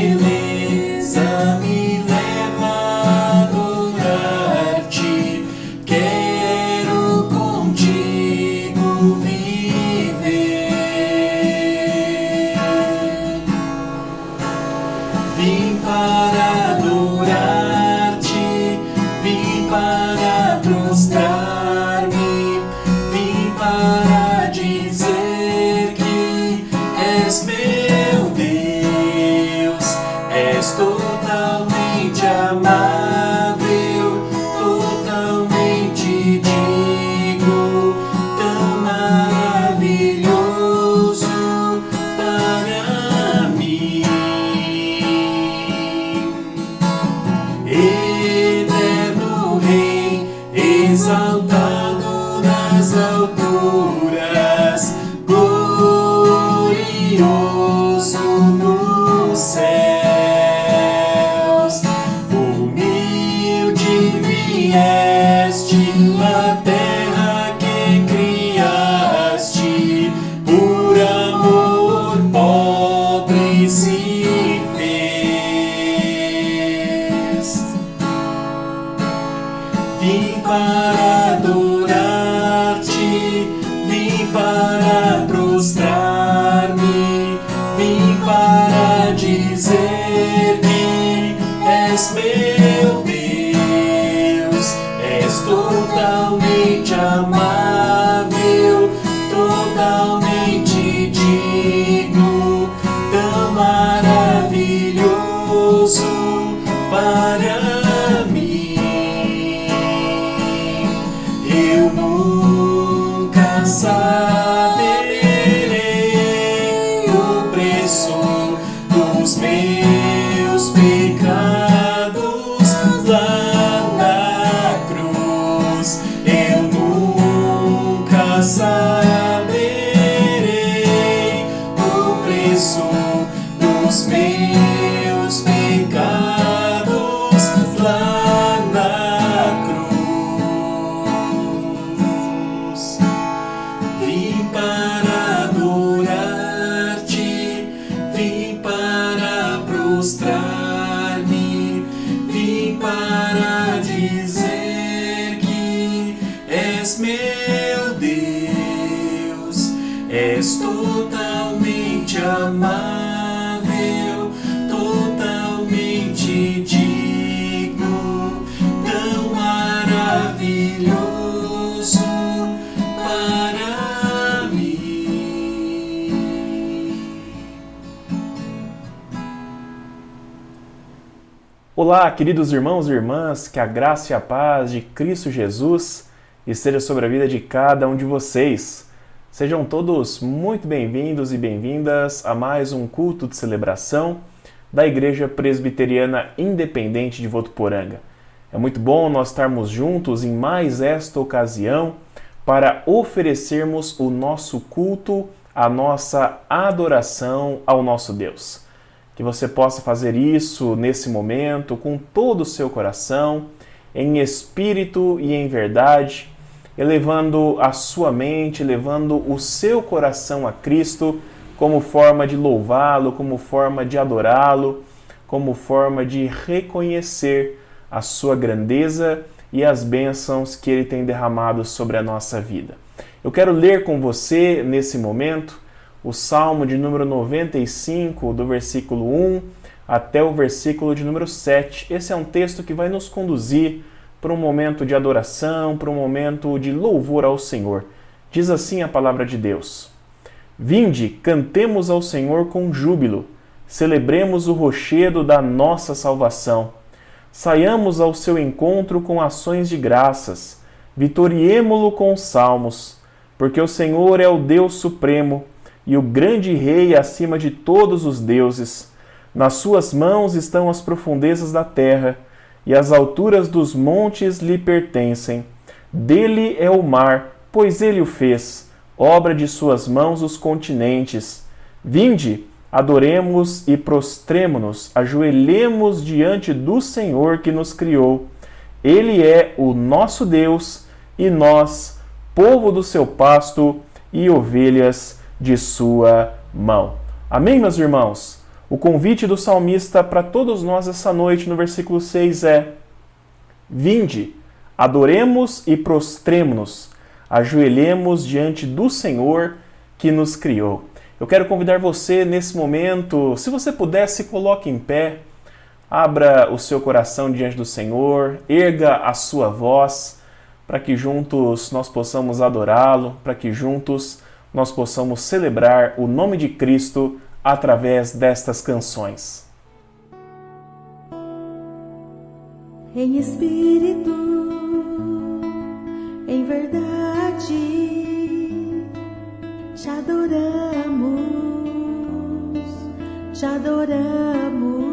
beleza me leva a adorar-te. Quero contigo viver. Vim para adorar-te, vim para prostrar-me, vim para dizer que és meu Deus, és totalmente amável, totalmente digno, tão maravilhoso para mim. Eterno Rei, exaltado nas alturas, glorioso nos céus. Humilde vieste na terra que criaste, por amor pobre se fez. Vim para adorar-te, vim para prostrar-me, vim para dizer que és meu Deus, és totalmente amável, totalmente digno, tão maravilhoso para mim. Eu nunca saberei o preço dos meus pecados lá na cruz. Eu nunca saberei o preço dos meus pecados lá na cruz. Vim para adorar-te, vim para prostrar-me, vim para dizer que és meu Deus, és totalmente amável, totalmente digno, tão maravilhoso para mim. Olá, queridos irmãos e irmãs, que a graça e a paz de Cristo Jesus esteja sobre a vida de cada um de vocês. Sejam todos muito bem-vindos e bem-vindas a mais um culto de celebração da Igreja Presbiteriana Independente de Votuporanga. É muito bom nós estarmos juntos em mais esta ocasião para oferecermos o nosso culto, a nossa adoração ao nosso Deus. Que você possa fazer isso nesse momento com todo o seu coração, em espírito e em verdade, elevando a sua mente, elevando o seu coração a Cristo como forma de louvá-lo, como forma de adorá-lo, como forma de reconhecer a sua grandeza e as bênçãos que Ele tem derramado sobre a nossa vida. Eu quero ler com você, nesse momento, o Salmo de número 95, do versículo 1 até o versículo de número 7. Esse é um texto que vai nos conduzir para um momento de adoração, para um momento de louvor ao Senhor. Diz assim a palavra de Deus: Vinde, cantemos ao Senhor com júbilo, celebremos o rochedo da nossa salvação. Saiamos ao seu encontro com ações de graças, vitoriemo-lo com salmos, porque o Senhor é o Deus supremo e o grande Rei acima de todos os deuses. Nas suas mãos estão as profundezas da terra, e as alturas dos montes lhe pertencem. Dele é o mar, pois ele o fez, obra de suas mãos os continentes. Vinde, adoremos e prostremo-nos, ajoelhemos diante do Senhor que nos criou. Ele é o nosso Deus, e nós, povo do seu pasto e ovelhas de sua mão. Amém, meus irmãos? O convite do salmista para todos nós essa noite no versículo 6 é: vinde, adoremos e prostremo-nos, ajoelhemos diante do Senhor que nos criou. Eu quero convidar você nesse momento, se você puder, se coloque em pé, abra o seu coração diante do Senhor, erga a sua voz, para que juntos nós possamos adorá-lo, para que juntos nós possamos celebrar o nome de Cristo através destas canções. Em espírito, em verdade, te adoramos, te adoramos.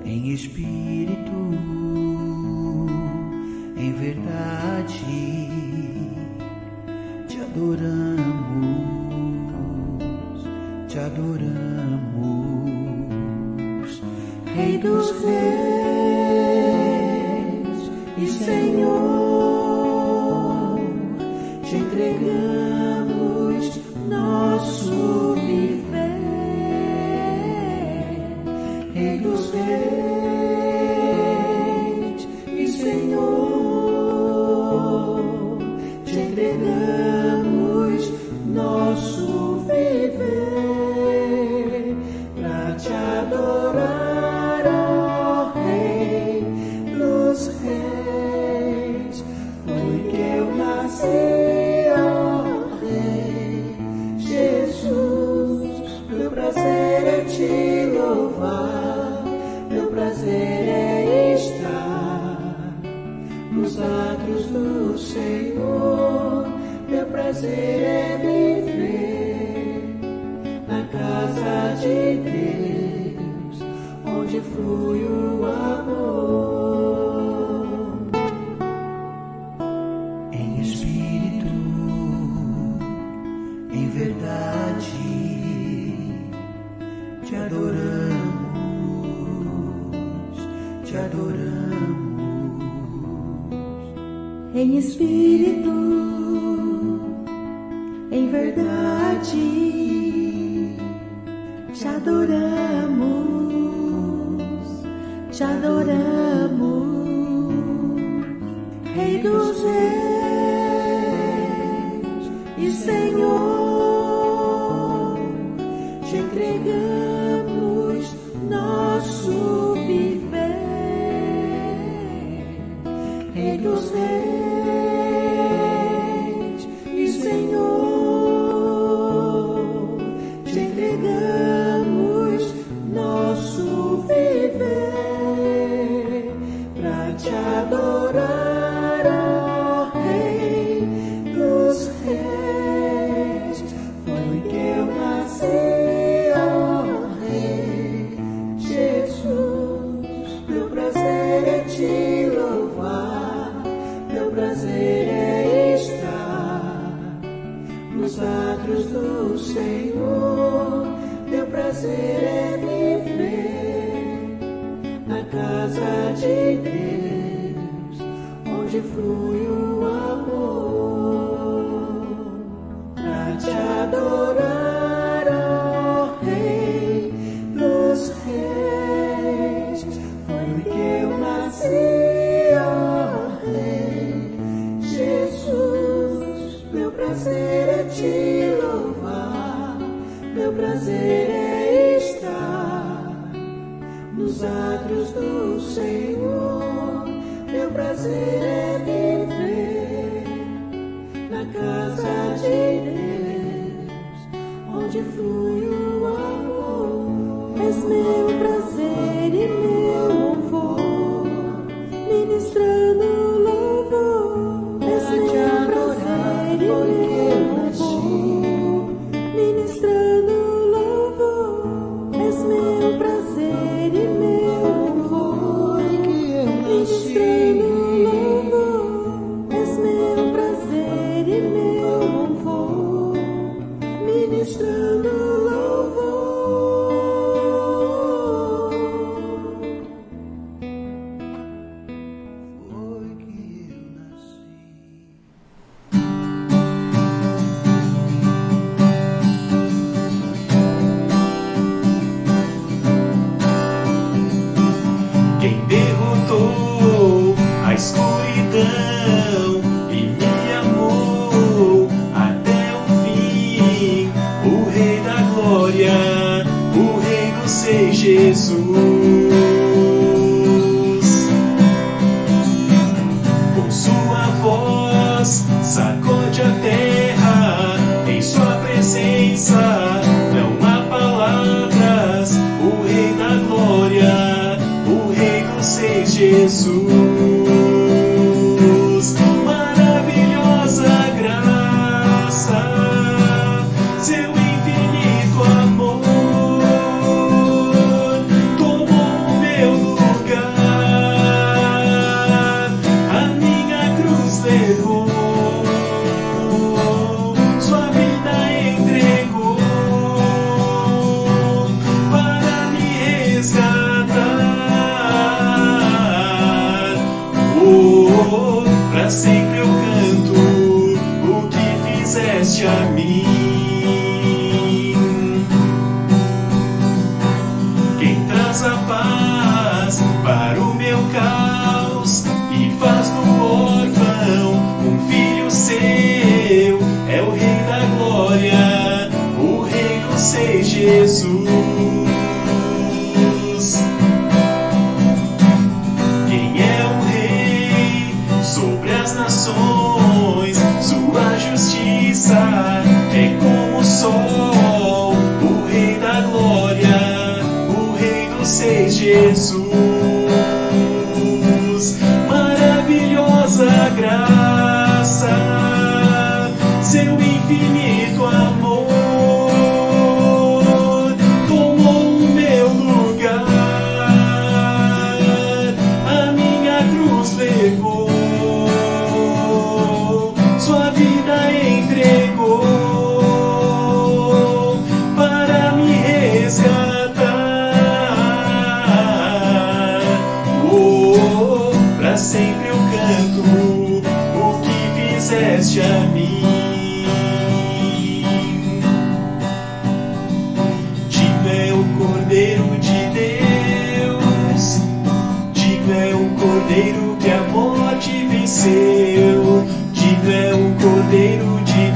Em espírito, em verdade, te adoramos, te adoramos. Rei dos reis e Senhor, te entregamos nosso viver. Rei dos reis e Senhor, te entregamos nosso viver pra te adorar, ó Rei dos reis. Foi que eu nasci, ó Rei Jesus. Meu prazer é te louvar, meu prazer é estar nos atos do Senhor. Meu prazer é viver na casa de Deus, onde flui o amor. Em espírito, em verdade, te adoramos, te adoramos. Em espírito, em verdade, te adoramos, te adoramos. Rei dos reis e Senhor, te entregamos nosso viver. Rei dos reis e Senhor, te entregamos nosso viver pra te adorar, ó Rei dos reis. Foi que eu nasci, ó Rei Jesus. Meu prazer é te louvar, meu prazer é estar nos atos do Senhor. Meu prazer é viver na casa de Deus, onde flui o amor. Pra te adorar, ó Rei dos reis. Foi que eu nasci, ó Rei Jesus. Meu prazer é te louvar, meu prazer é estar nos atos do Senhor. Meu prazer é viver na casa de Deus, onde flui o amor. És meu prazer e meu louvor, ministrando louvor. És meu prazer e meu louvor, ministrando louvor. És meu prazer e meu louvor, ministrando louvor. Jesus. Com sua voz sacode a terra, em sua presença não há palavras. O Rei da Glória, o Rei dos Seis, Jesus. Maravilhosa graça, seu infinito amor tomou o meu lugar, a minha cruz levou, sua vida entregou para me resgatar. Oh, pra sempre eu canto o que fizeste a mim. Quem traz a paz para o meu caos e faz do órfão um filho seu é o Rei da Glória, o Rei dos Seis, Jesus. Quem é o Rei sobre as nações? Sua justiça é como o sol, o Rei da Glória, o Rei dos Seis, Jesus. Maravilhosa graça, seu infinito amor tomou o meu lugar, a minha cruz levou, sua vida entregou para me resgatar. Oh, pra sempre eu canto o que fizeste a mim. Digno é o Cordeiro de Deus, digno é o Cordeiro que a morte venceu, digno é o Cordeiro de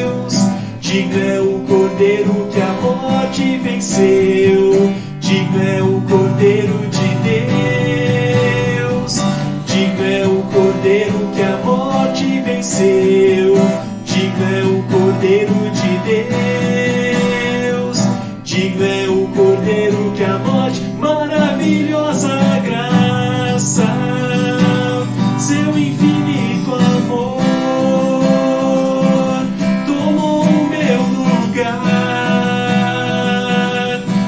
Deus, digno é o Cordeiro que a morte venceu, digno é o Cordeiro de Deus, digno é o Cordeiro que a morte venceu, digno é o Cordeiro de Deus, digno é o Cordeiro que a morte. Maravilhosa graça, seu infinito amor tomou o meu lugar,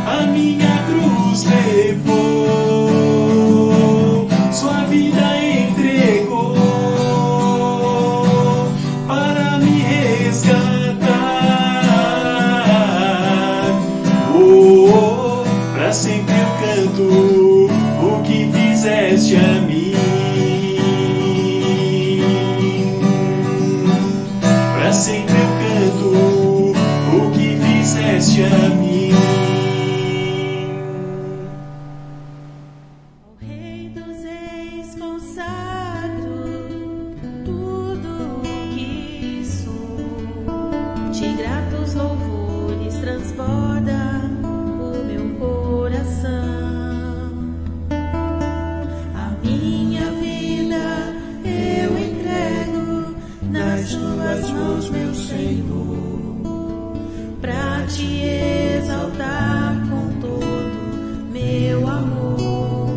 a minha cruz levou, sua vida entregou para me resgatar. Oh, pra sempre eu canto o que fizeste a mim. Pra sempre eu canto o que fizeste a mim. Ao Rei dos Reis consagro tudo o que sou, de gratos louvores transborda o meu coração. A minha vida eu entrego nas tuas mãos, meu Senhor, pra te exaltar com todo meu amor.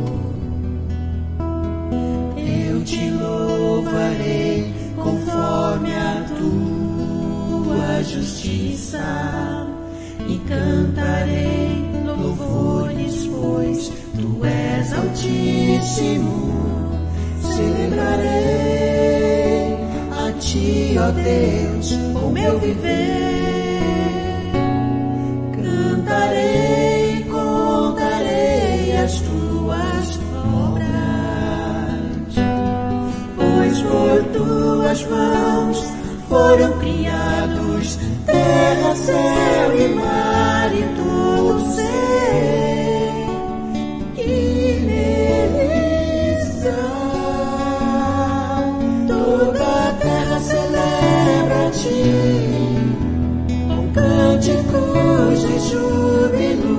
Eu te louvarei conforme a tua justiça e cantarei louvores, pois tu és altíssimo. Celebrarei a ti, ó Deus, o meu viver. Cantarei, contarei as tuas obras, pois por tuas mãos foram criados terra, céu e mar e todo ser que neles há. Toda a terra celebra a ti com cânticos de júbilo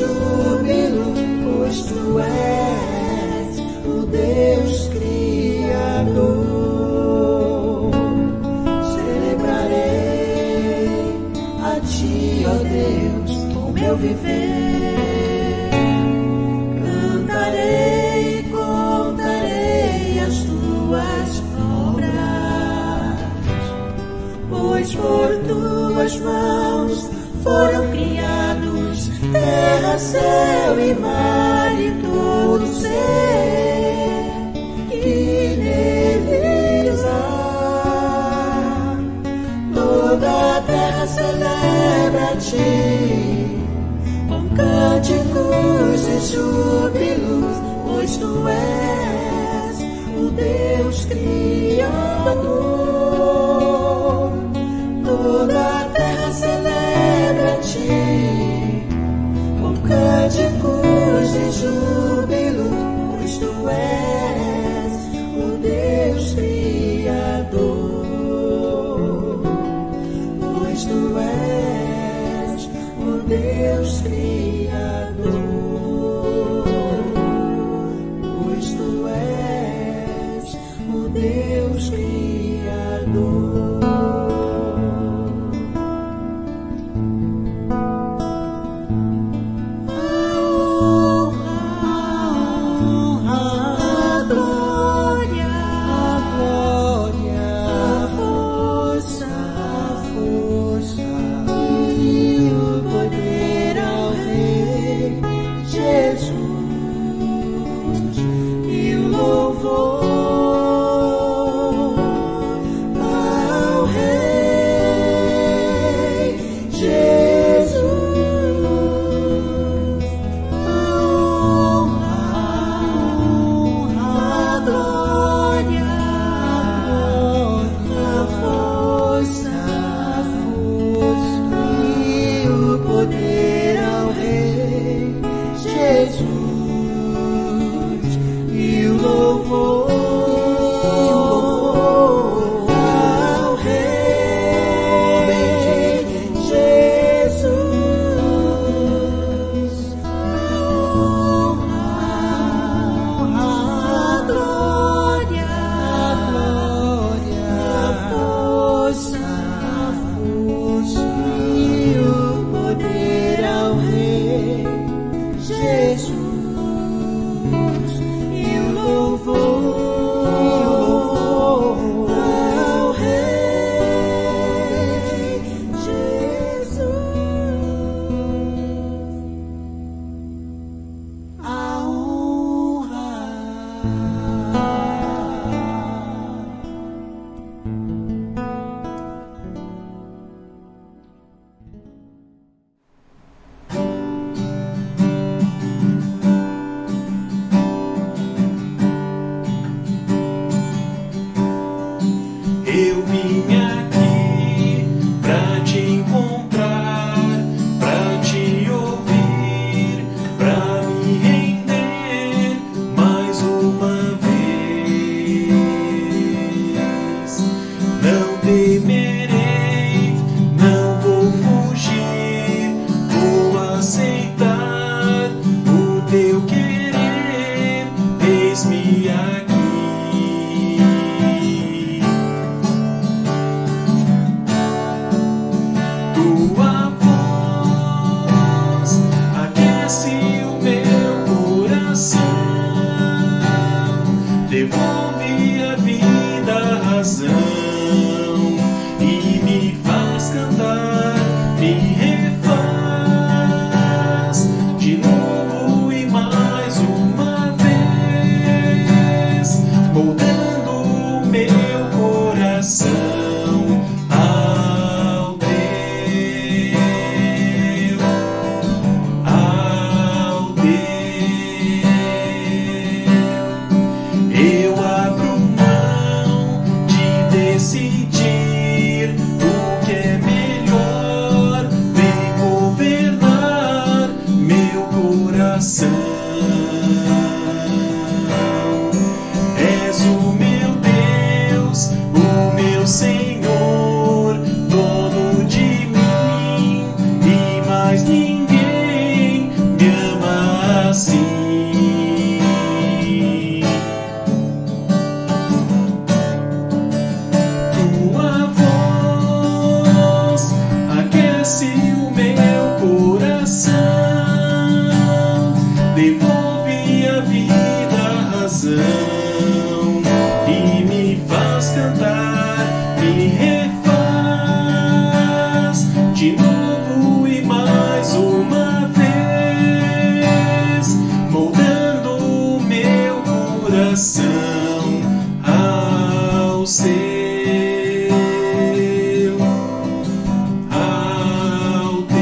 júbilo, pois tu és o Deus Criador. Celebrarei a ti, ó Deus, com meu viver. Cantarei, contarei as tuas obras, pois por tuas mãos foram criados terra, céu e mar e todo ser que neles há. Toda a terra celebra a ti com cânticos e júbilos, pois tu és o Deus Criador. Toda a terra celebra a ti com cânticos e júbilo, pois tu és o Deus Criador. Pois tu és o Deus Criador. Pois tu és o Deus Criador. mais ninguém me assim. Tua voz aquece o meu coração, devolve a vida, a razão, e me faz cantar, me refaz de novo e mais uma vez, moldando o meu coração ao seu, ao teu,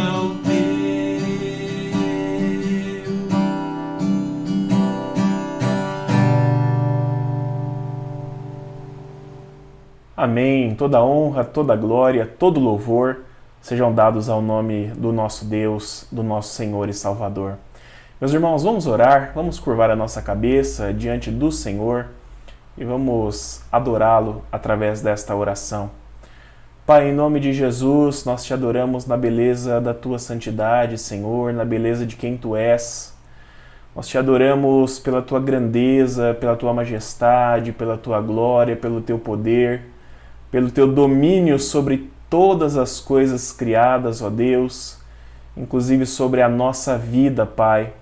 ao teu. Amém. Toda honra, toda glória, todo louvor sejam dados ao nome do nosso Deus, do nosso Senhor e Salvador. Meus irmãos, vamos orar, vamos curvar a nossa cabeça diante do Senhor e vamos adorá-lo através desta oração. Pai, em nome de Jesus, nós te adoramos na beleza da tua santidade, Senhor, na beleza de quem tu és. Nós te adoramos pela tua grandeza, pela tua majestade, pela tua glória, pelo teu poder, pelo teu domínio sobre todas as coisas criadas, ó Deus, inclusive sobre a nossa vida, Pai.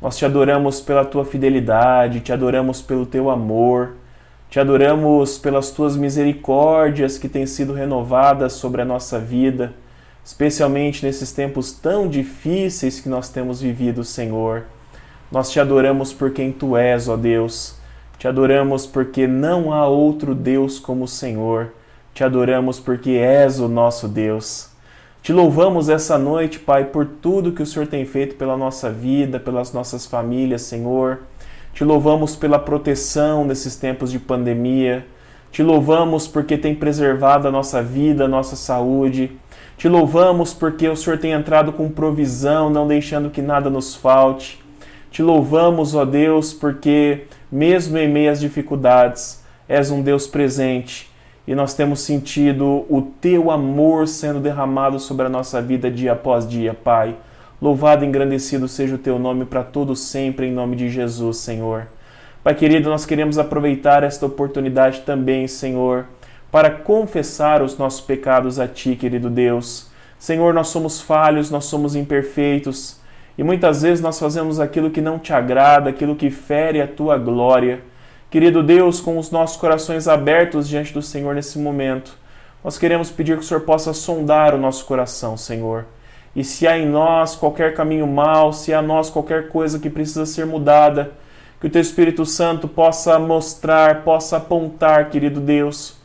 Nós te adoramos pela tua fidelidade, te adoramos pelo teu amor, te adoramos pelas tuas misericórdias que têm sido renovadas sobre a nossa vida, especialmente nesses tempos tão difíceis que nós temos vivido, Senhor. Nós te adoramos por quem tu és, ó Deus. Te adoramos porque não há outro Deus como o Senhor. Te adoramos porque és o nosso Deus. Te louvamos essa noite, Pai, por tudo que o Senhor tem feito pela nossa vida, pelas nossas famílias, Senhor. Te louvamos pela proteção nesses tempos de pandemia. Te louvamos porque tem preservado a nossa vida, a nossa saúde. Te louvamos porque o Senhor tem entrado com provisão, não deixando que nada nos falte. Te louvamos, ó Deus, porque mesmo em meio às dificuldades, és um Deus presente. E nós temos sentido o teu amor sendo derramado sobre a nossa vida dia após dia, Pai. Louvado e engrandecido seja o teu nome para todo sempre, em nome de Jesus, Senhor. Pai querido, nós queremos aproveitar esta oportunidade também, Senhor, para confessar os nossos pecados a Ti, querido Deus. Senhor, nós somos falhos, nós somos imperfeitos, e muitas vezes nós fazemos aquilo que não Te agrada, aquilo que fere a Tua glória. Querido Deus, com os nossos corações abertos diante do Senhor nesse momento, nós queremos pedir que o Senhor possa sondar o nosso coração, Senhor. E se há em nós qualquer caminho mau, se há em nós qualquer coisa que precisa ser mudada, que o Teu Espírito Santo possa mostrar, possa apontar, querido Deus,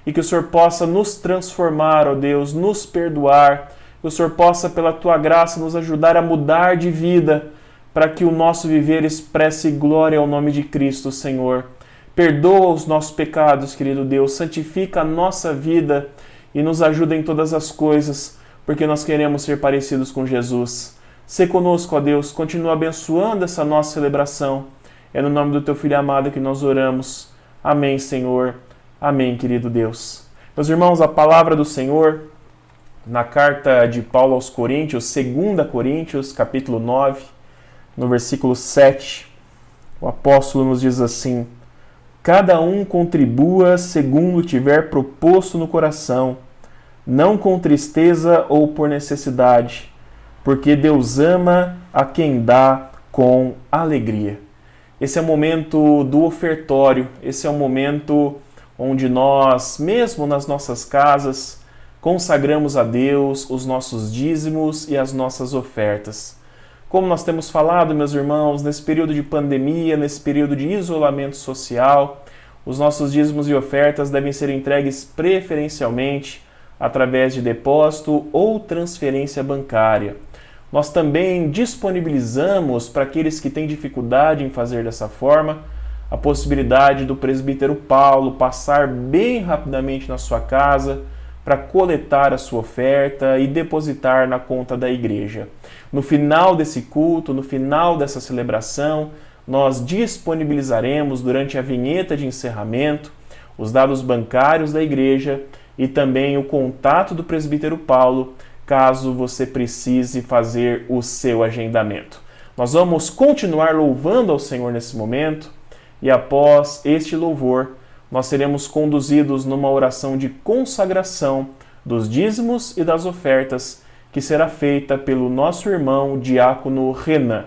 e que o Senhor possa nos transformar, ó Deus, nos perdoar, que o Senhor possa, pela Tua graça, nos ajudar a mudar de vida, para que o nosso viver expresse glória ao nome de Cristo, Senhor. Perdoa os nossos pecados, querido Deus, santifica a nossa vida e nos ajuda em todas as coisas, porque nós queremos ser parecidos com Jesus. Sê conosco, ó Deus, continua abençoando essa nossa celebração. É no nome do Teu Filho amado que nós oramos. Amém, Senhor. Amém, querido Deus. Meus irmãos, a palavra do Senhor, na carta de Paulo aos Coríntios, 2 Coríntios, capítulo 9, no versículo 7, o apóstolo nos diz assim: cada um contribua segundo tiver proposto no coração, não com tristeza ou por necessidade, porque Deus ama a quem dá com alegria. Esse é o momento do ofertório, esse é o momento onde nós, mesmo nas nossas casas, consagramos a Deus os nossos dízimos e as nossas ofertas. Como nós temos falado, meus irmãos, nesse período de pandemia, nesse período de isolamento social, os nossos dízimos e ofertas devem ser entregues preferencialmente através de depósito ou transferência bancária. Nós também disponibilizamos para aqueles que têm dificuldade em fazer dessa forma a possibilidade do presbítero Paulo passar bem rapidamente na sua casa para coletar a sua oferta e depositar na conta da igreja. No final desse culto, no final dessa celebração, nós disponibilizaremos durante a vinheta de encerramento os dados bancários da igreja e também o contato do presbítero Paulo, caso você precise fazer o seu agendamento. Nós vamos continuar louvando ao Senhor nesse momento e após este louvor, nós seremos conduzidos numa oração de consagração dos dízimos e das ofertas que será feita pelo nosso irmão diácono Renan.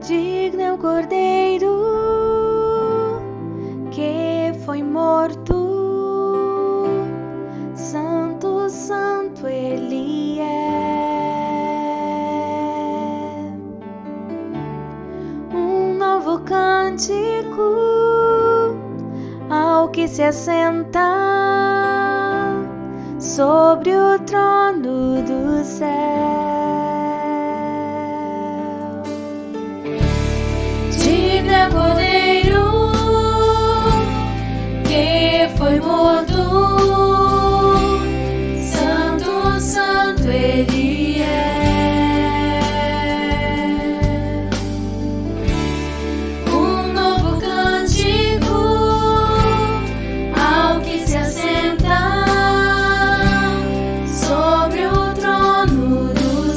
Digno é o Cordeiro que foi morto, Santo, Santo Ele é. Um novo cântico ao que se assenta sobre o trono do céu. Digno é o Cordeiro que foi morto, Santo, Santo Ele é. Um novo cântico ao que se assenta sobre o trono do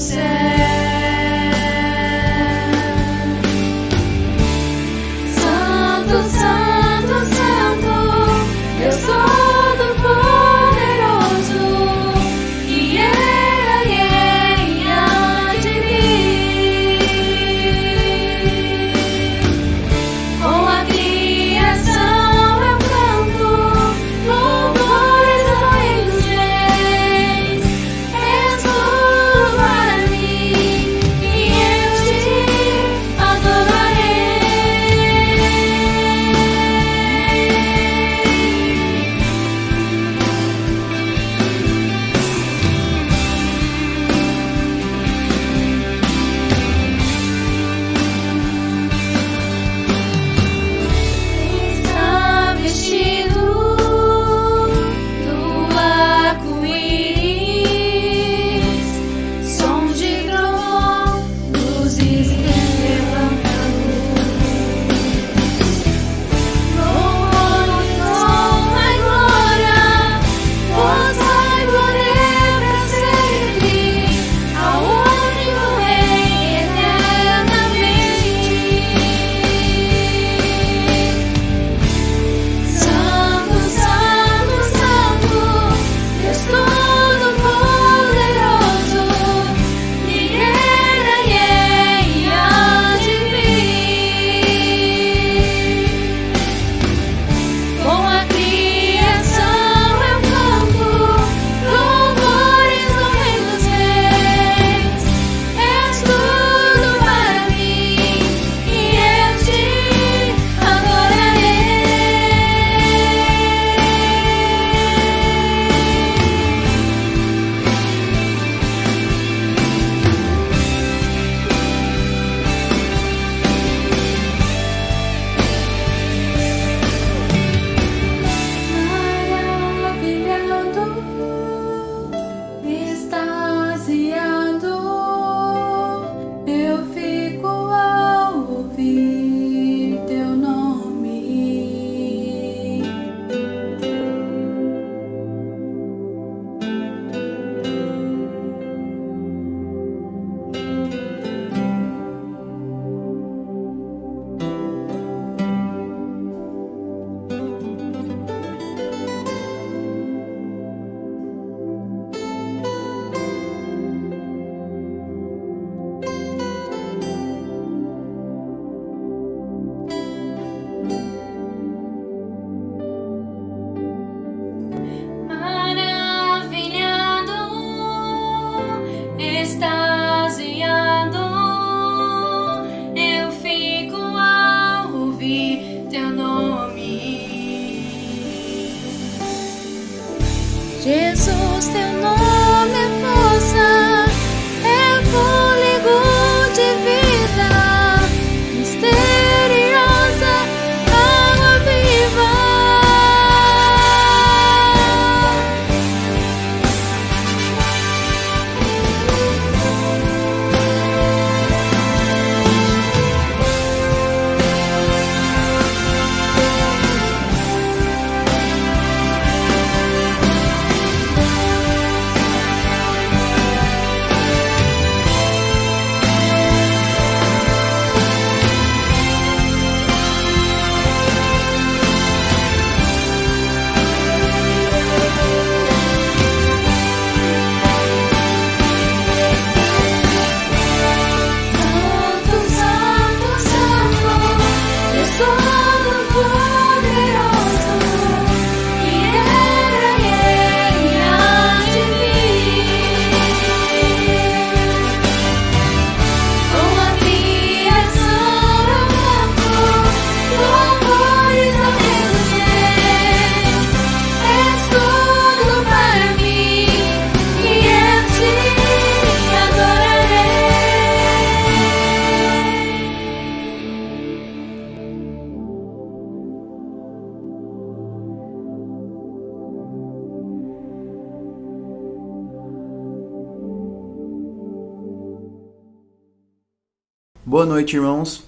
Boa noite, irmãos.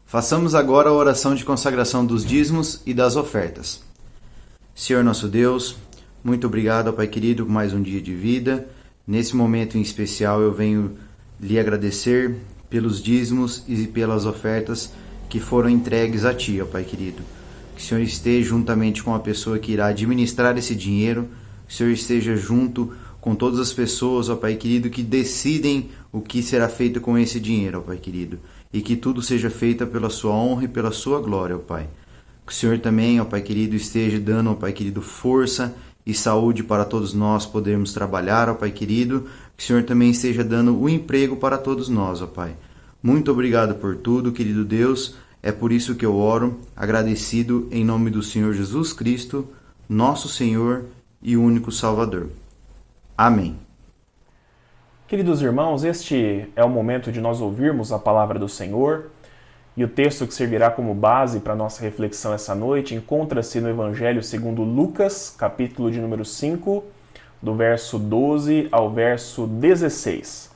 Façamos agora a oração de consagração dos dízimos e das ofertas. Senhor nosso Deus, muito obrigado, Pai querido, por mais um dia de vida. Nesse momento em especial eu venho lhe agradecer pelos dízimos e pelas ofertas que foram entregues a Ti, ó Pai querido. Que o Senhor esteja juntamente com a pessoa que irá administrar esse dinheiro, que o Senhor esteja junto com todas as pessoas, ó Pai querido, que decidem o que será feito com esse dinheiro, ó Pai querido, e que tudo seja feito pela Sua honra e pela Sua glória, ó Pai. Que o Senhor também, ó Pai querido, esteja dando, ó Pai querido, força e saúde para todos nós podermos trabalhar, ó Pai querido. Que o Senhor também esteja dando o emprego para todos nós, ó Pai. Muito obrigado por tudo, querido Deus. É por isso que eu oro, agradecido em nome do Senhor Jesus Cristo, nosso Senhor e único Salvador. Amém. Queridos irmãos, este é o momento de nós ouvirmos a palavra do Senhor, e o texto que servirá como base para a nossa reflexão essa noite encontra-se no Evangelho segundo Lucas, capítulo de número 5, do verso 12 ao verso 16.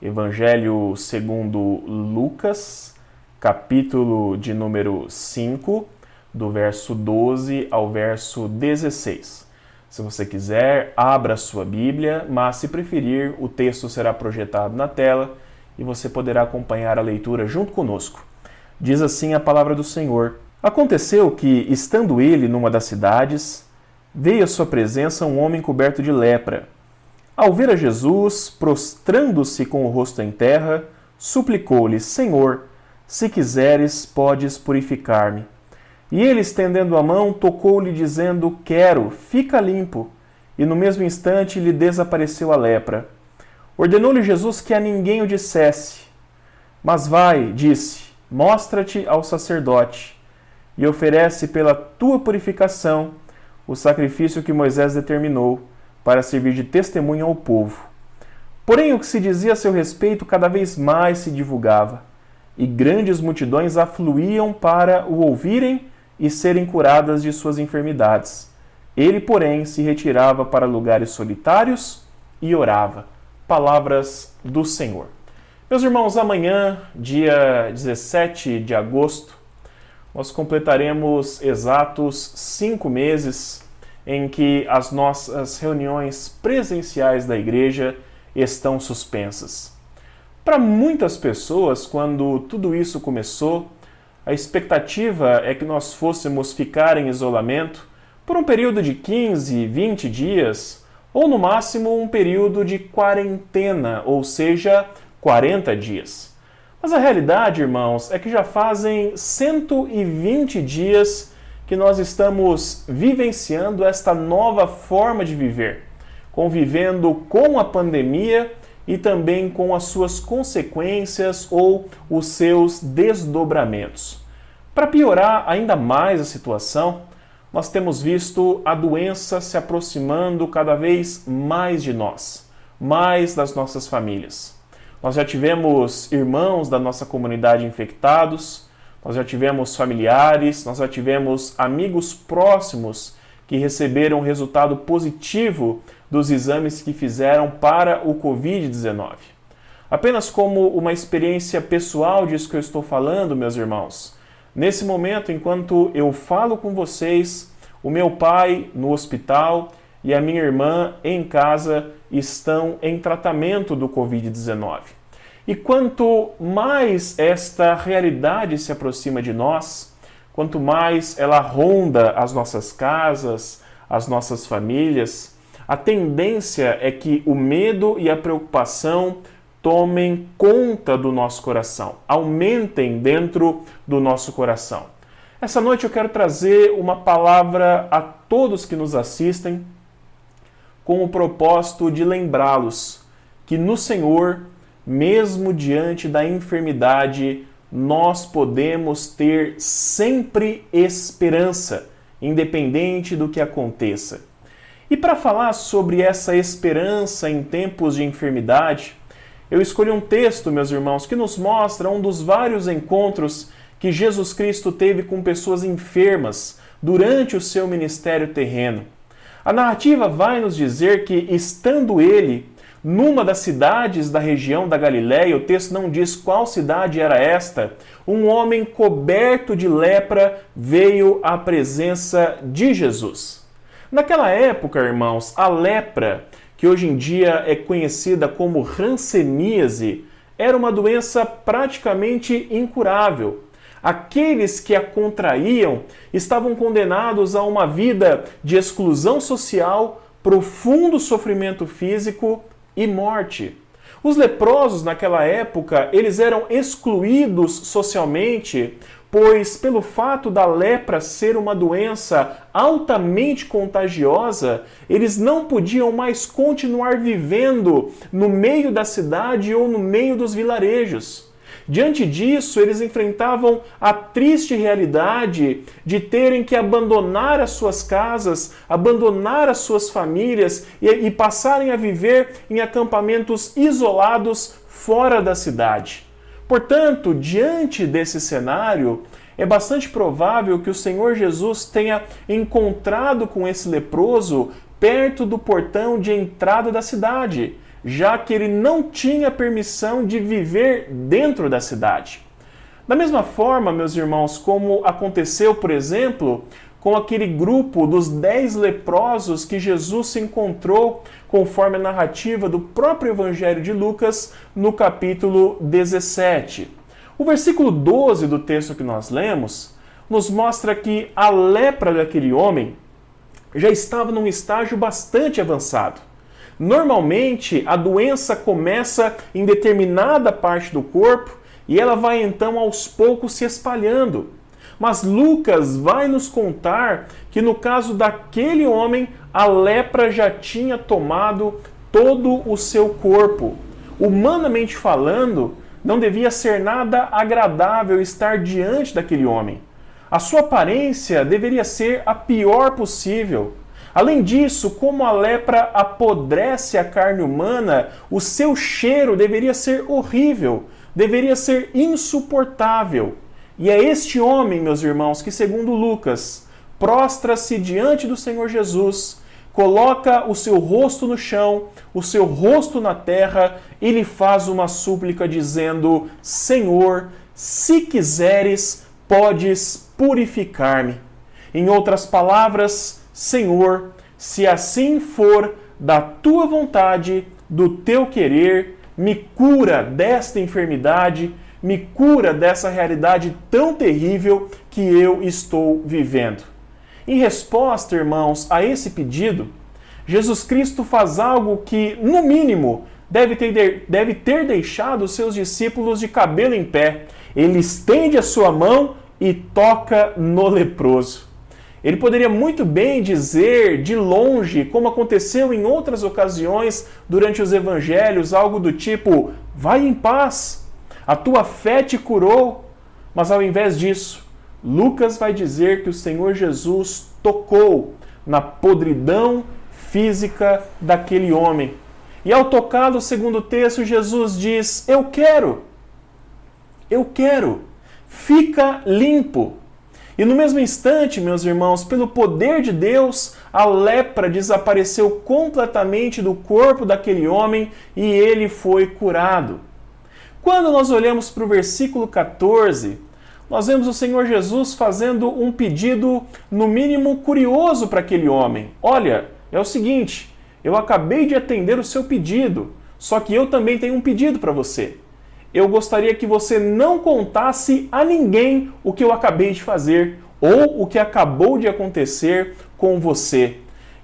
Evangelho segundo Lucas, capítulo de número 5, do verso 12 ao verso 16. Se você quiser, abra a sua Bíblia, mas se preferir, o texto será projetado na tela e você poderá acompanhar a leitura junto conosco. Diz assim a palavra do Senhor: Aconteceu que, estando ele numa das cidades, veio à sua presença um homem coberto de lepra. Ao ver a Jesus, prostrando-se com o rosto em terra, suplicou-lhe: Senhor, se quiseres, podes purificar-me. E ele, estendendo a mão, tocou-lhe, dizendo: Quero, fica limpo. E no mesmo instante lhe desapareceu a lepra. Ordenou-lhe Jesus que a ninguém o dissesse. Mas vai, disse, mostra-te ao sacerdote, e oferece pela tua purificação o sacrifício que Moisés determinou, para servir de testemunho ao povo. Porém, o que se dizia a seu respeito cada vez mais se divulgava, e grandes multidões afluíam para o ouvirem e serem curadas de suas enfermidades. Ele, porém, se retirava para lugares solitários e orava. Palavras do Senhor. Meus irmãos, amanhã, dia 17 de agosto, nós completaremos exatos 5 meses em que as nossas reuniões presenciais da igreja estão suspensas. Para muitas pessoas, quando tudo isso começou, a expectativa é que nós fôssemos ficar em isolamento por um período de 15, 20 dias, ou no máximo um período de quarentena, ou seja, 40 dias. Mas a realidade, irmãos, é que já fazem 120 dias que nós estamos vivenciando esta nova forma de viver, convivendo com a pandemia e também com as suas consequências ou os seus desdobramentos. Para piorar ainda mais a situação, nós temos visto a doença se aproximando cada vez mais de nós, mais das nossas famílias. Nós já tivemos irmãos da nossa comunidade infectados, nós já tivemos familiares, nós já tivemos amigos próximos que receberam resultado positivo dos exames que fizeram para o Covid-19. Apenas como uma experiência pessoal disso que eu estou falando, meus irmãos, nesse momento, enquanto eu falo com vocês, o meu pai no hospital e a minha irmã em casa estão em tratamento do Covid-19. E quanto mais esta realidade se aproxima de nós, quanto mais ela ronda as nossas casas, as nossas famílias, a tendência é que o medo e a preocupação tomem conta do nosso coração, aumentem dentro do nosso coração. Essa noite eu quero trazer uma palavra a todos que nos assistem, com o propósito de lembrá-los que no Senhor, mesmo diante da enfermidade, nós podemos ter sempre esperança, independente do que aconteça. E para falar sobre essa esperança em tempos de enfermidade, eu escolhi um texto, meus irmãos, que nos mostra um dos vários encontros que Jesus Cristo teve com pessoas enfermas durante o seu ministério terreno. A narrativa vai nos dizer que, estando ele numa das cidades da região da Galiléia, o texto não diz qual cidade era esta, um homem coberto de lepra veio à presença de Jesus. Naquela época, irmãos, a lepra, que hoje em dia é conhecida como hanseníase, era uma doença praticamente incurável. Aqueles que a contraíam estavam condenados a uma vida de exclusão social, profundo sofrimento físico e morte. Os leprosos naquela época, eles eram excluídos socialmente, pois pelo fato da lepra ser uma doença altamente contagiosa, eles não podiam mais continuar vivendo no meio da cidade ou no meio dos vilarejos. Diante disso, eles enfrentavam a triste realidade de terem que abandonar as suas casas, abandonar as suas famílias e passarem a viver em acampamentos isolados fora da cidade. Portanto, diante desse cenário, é bastante provável que o Senhor Jesus tenha encontrado com esse leproso perto do portão de entrada da cidade, já que ele não tinha permissão de viver dentro da cidade. Da mesma forma, meus irmãos, como aconteceu, por exemplo, com aquele grupo dos 10 leprosos que Jesus se encontrou, conforme a narrativa do próprio Evangelho de Lucas, no capítulo 17. O versículo 12 do texto que nós lemos nos mostra que a lepra daquele homem já estava num estágio bastante avançado. Normalmente, a doença começa em determinada parte do corpo e ela vai então aos poucos se espalhando. Mas Lucas vai nos contar que no caso daquele homem, a lepra já tinha tomado todo o seu corpo. Humanamente falando, não devia ser nada agradável estar diante daquele homem. A sua aparência deveria ser a pior possível. Além disso, como a lepra apodrece a carne humana, o seu cheiro deveria ser horrível, deveria ser insuportável. E é este homem, meus irmãos, que segundo Lucas, prostra-se diante do Senhor Jesus, coloca o seu rosto no chão, o seu rosto na terra e lhe faz uma súplica dizendo: Senhor, se quiseres, podes purificar-me. Em outras palavras, Senhor, se assim for da tua vontade, do teu querer, me cura desta enfermidade, me cura dessa realidade tão terrível que eu estou vivendo. Em resposta, irmãos, a esse pedido, Jesus Cristo faz algo que, no mínimo, deve ter deixado os seus discípulos de cabelo em pé. Ele estende a sua mão e toca no leproso. Ele poderia muito bem dizer de longe, como aconteceu em outras ocasiões durante os evangelhos, algo do tipo: vai em paz, a tua fé te curou. Mas ao invés disso, Lucas vai dizer que o Senhor Jesus tocou na podridão física daquele homem. E ao tocá-lo, segundo o texto, Jesus diz: eu quero, fica limpo. E no mesmo instante, meus irmãos, pelo poder de Deus, a lepra desapareceu completamente do corpo daquele homem e ele foi curado. Quando nós olhamos para o versículo 14, nós vemos o Senhor Jesus fazendo um pedido, no mínimo, curioso para aquele homem. Olha, é o seguinte, eu acabei de atender o seu pedido, só que eu também tenho um pedido para você. Eu gostaria que você não contasse a ninguém o que eu acabei de fazer ou o que acabou de acontecer com você.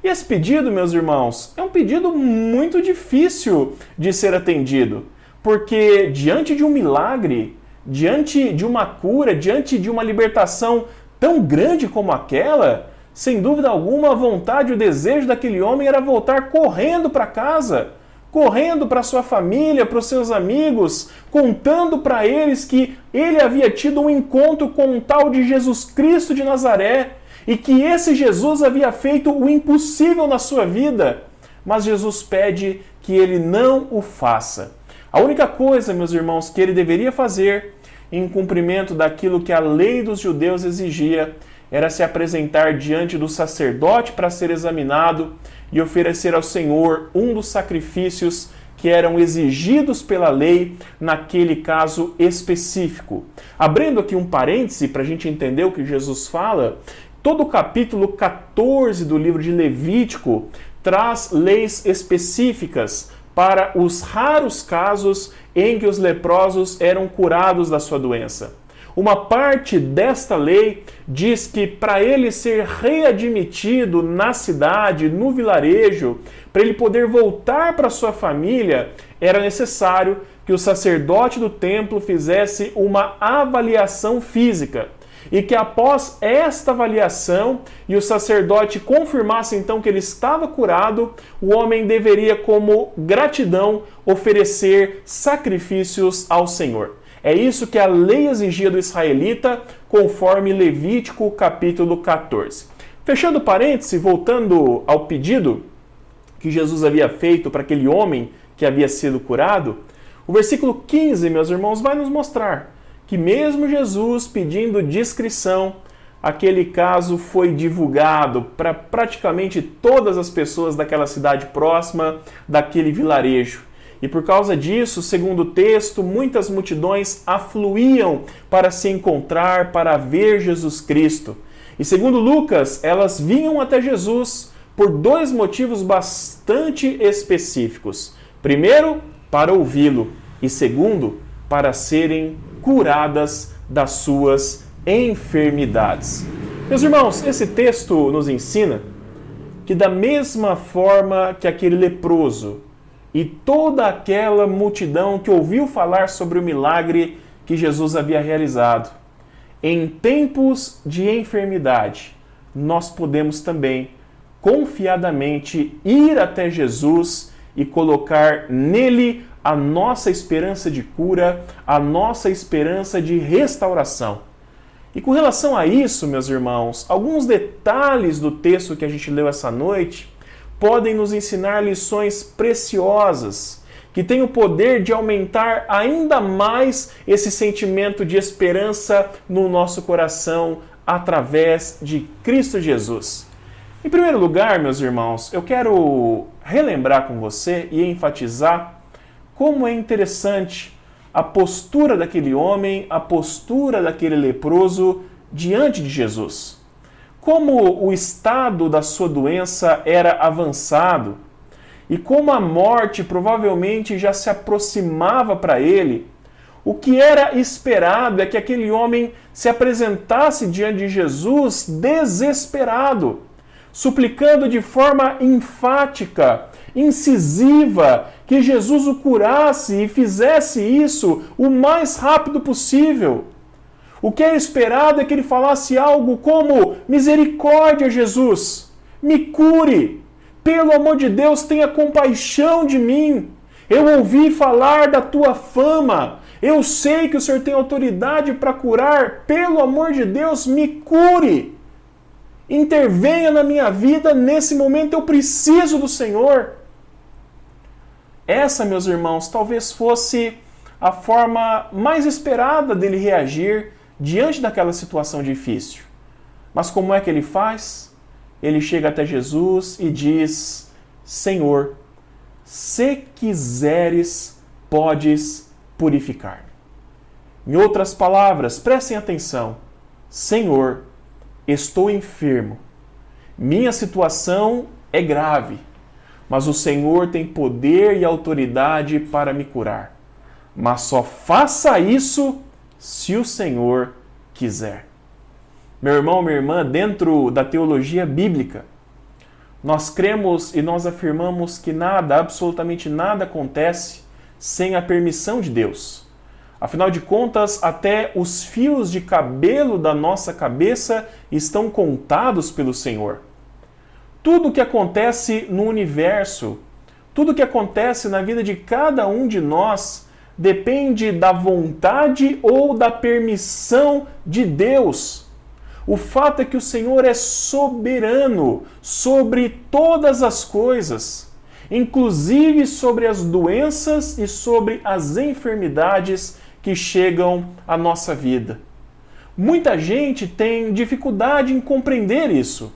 E esse pedido, meus irmãos, é um pedido muito difícil de ser atendido, porque diante de um milagre, diante de uma cura, diante de uma libertação tão grande como aquela, sem dúvida alguma a vontade e o desejo daquele homem era voltar correndo para casa, correndo para sua família, para os seus amigos, contando para eles que ele havia tido um encontro com um tal de Jesus Cristo de Nazaré e que esse Jesus havia feito o impossível na sua vida. Mas Jesus pede que ele não o faça. A única coisa, meus irmãos, que ele deveria fazer, em cumprimento daquilo que a lei dos judeus exigia, era se apresentar diante do sacerdote para ser examinado e oferecer ao Senhor um dos sacrifícios que eram exigidos pela lei naquele caso específico. Abrindo aqui um parêntese para a gente entender o que Jesus fala, todo o capítulo 14 do livro de Levítico traz leis específicas para os raros casos em que os leprosos eram curados da sua doença. Uma parte desta lei diz que para ele ser readmitido na cidade, no vilarejo, para ele poder voltar para sua família, era necessário que o sacerdote do templo fizesse uma avaliação física. E que após esta avaliação e o sacerdote confirmasse então que ele estava curado, o homem deveria, como gratidão, oferecer sacrifícios ao Senhor. É isso que a lei exigia do israelita, conforme Levítico capítulo 14. Fechando parêntese, voltando ao pedido que Jesus havia feito para aquele homem que havia sido curado, o versículo 15, meus irmãos, vai nos mostrar que mesmo Jesus pedindo discrição, aquele caso foi divulgado para praticamente todas as pessoas daquela cidade próxima, daquele vilarejo. E por causa disso, segundo o texto, muitas multidões afluíam para se encontrar, para ver Jesus Cristo. E segundo Lucas, elas vinham até Jesus por dois motivos bastante específicos. Primeiro, para ouvi-lo. E segundo, para serem curadas das suas enfermidades. Meus irmãos, esse texto nos ensina que da mesma forma que aquele leproso e toda aquela multidão que ouviu falar sobre o milagre que Jesus havia realizado, em tempos de enfermidade, nós podemos também confiadamente ir até Jesus e colocar nele a nossa esperança de cura, a nossa esperança de restauração. E com relação a isso, meus irmãos, alguns detalhes do texto que a gente leu essa noite podem nos ensinar lições preciosas, que têm o poder de aumentar ainda mais esse sentimento de esperança no nosso coração através de Cristo Jesus. Em primeiro lugar, meus irmãos, eu quero relembrar com você e enfatizar como é interessante a postura daquele homem, a postura daquele leproso diante de Jesus. Como o estado da sua doença era avançado e como a morte provavelmente já se aproximava para ele, o que era esperado é que aquele homem se apresentasse diante de Jesus desesperado, suplicando de forma enfática, incisiva, que Jesus o curasse e fizesse isso o mais rápido possível. O que é esperado é que ele falasse algo como: misericórdia, Jesus, me cure, pelo amor de Deus, tenha compaixão de mim. Eu ouvi falar da tua fama, eu sei que o Senhor tem autoridade para curar, pelo amor de Deus, me cure. Intervenha na minha vida, nesse momento eu preciso do Senhor. Essa, meus irmãos, talvez fosse a forma mais esperada dele reagir diante daquela situação difícil. Mas como é que ele faz? Ele chega até Jesus e diz: Senhor, se quiseres, podes purificar-me. Em outras palavras, prestem atenção. Senhor, estou enfermo. Minha situação é grave. Mas o Senhor tem poder e autoridade para me curar. Mas só faça isso se o Senhor quiser. Meu irmão, minha irmã, dentro da teologia bíblica, nós cremos e nós afirmamos que nada, absolutamente nada acontece sem a permissão de Deus. Afinal de contas, até os fios de cabelo da nossa cabeça estão contados pelo Senhor. Tudo o que acontece no universo, tudo o que acontece na vida de cada um de nós, depende da vontade ou da permissão de Deus. O fato é que o Senhor é soberano sobre todas as coisas, inclusive sobre as doenças e sobre as enfermidades que chegam à nossa vida. Muita gente tem dificuldade em compreender isso.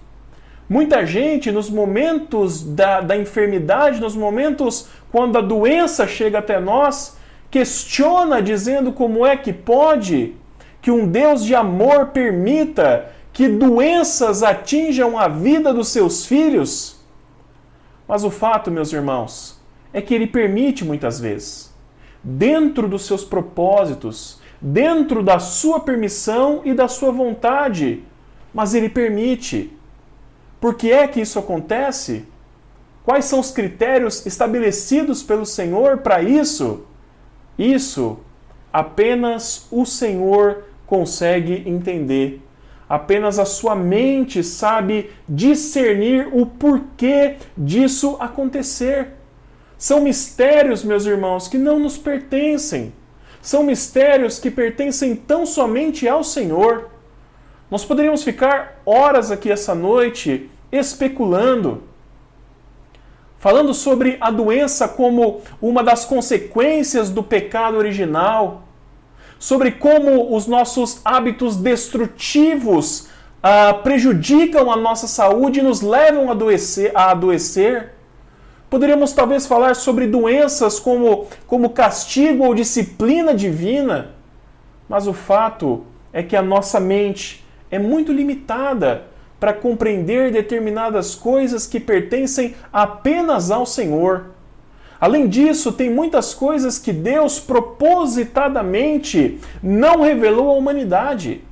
Muita gente, nos momentos da enfermidade, nos momentos quando a doença chega até nós, questiona dizendo como é que pode que um Deus de amor permita que doenças atinjam a vida dos seus filhos. Mas o fato, meus irmãos, é que Ele permite muitas vezes, dentro dos seus propósitos, dentro da sua permissão e da sua vontade, mas Ele permite. Por que é que isso acontece? Quais são os critérios estabelecidos pelo Senhor para isso? Isso apenas o Senhor consegue entender. Apenas a sua mente sabe discernir o porquê disso acontecer. São mistérios, meus irmãos, que não nos pertencem. São mistérios que pertencem tão somente ao Senhor. Nós poderíamos ficar horas aqui essa noite especulando, falando sobre a doença como uma das consequências do pecado original, sobre como os nossos hábitos destrutivos prejudicam a nossa saúde e nos levam a adoecer. Poderíamos talvez falar sobre doenças como castigo ou disciplina divina, mas o fato é que a nossa mente é muito limitada para compreender determinadas coisas que pertencem apenas ao Senhor. Além disso, tem muitas coisas que Deus propositadamente não revelou à humanidade.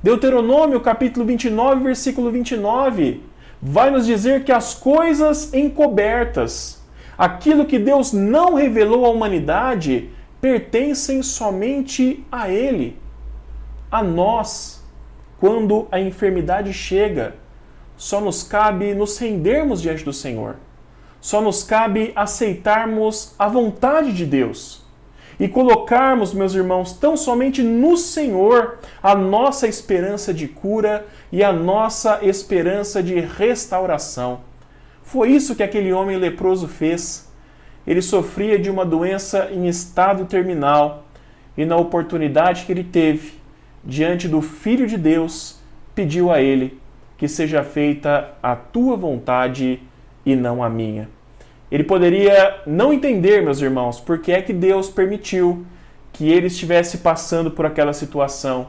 Deuteronômio capítulo 29, versículo 29, vai nos dizer que as coisas encobertas, aquilo que Deus não revelou à humanidade, pertencem somente a Ele. A nós, quando a enfermidade chega, só nos cabe nos rendermos diante do Senhor. Só nos cabe aceitarmos a vontade de Deus e colocarmos, meus irmãos, tão somente no Senhor a nossa esperança de cura e a nossa esperança de restauração. Foi isso que aquele homem leproso fez. Ele sofria de uma doença em estado terminal e, na oportunidade que ele teve, diante do Filho de Deus, pediu a ele que seja feita a tua vontade e não a minha. Ele poderia não entender, meus irmãos, por que é que Deus permitiu que ele estivesse passando por aquela situação,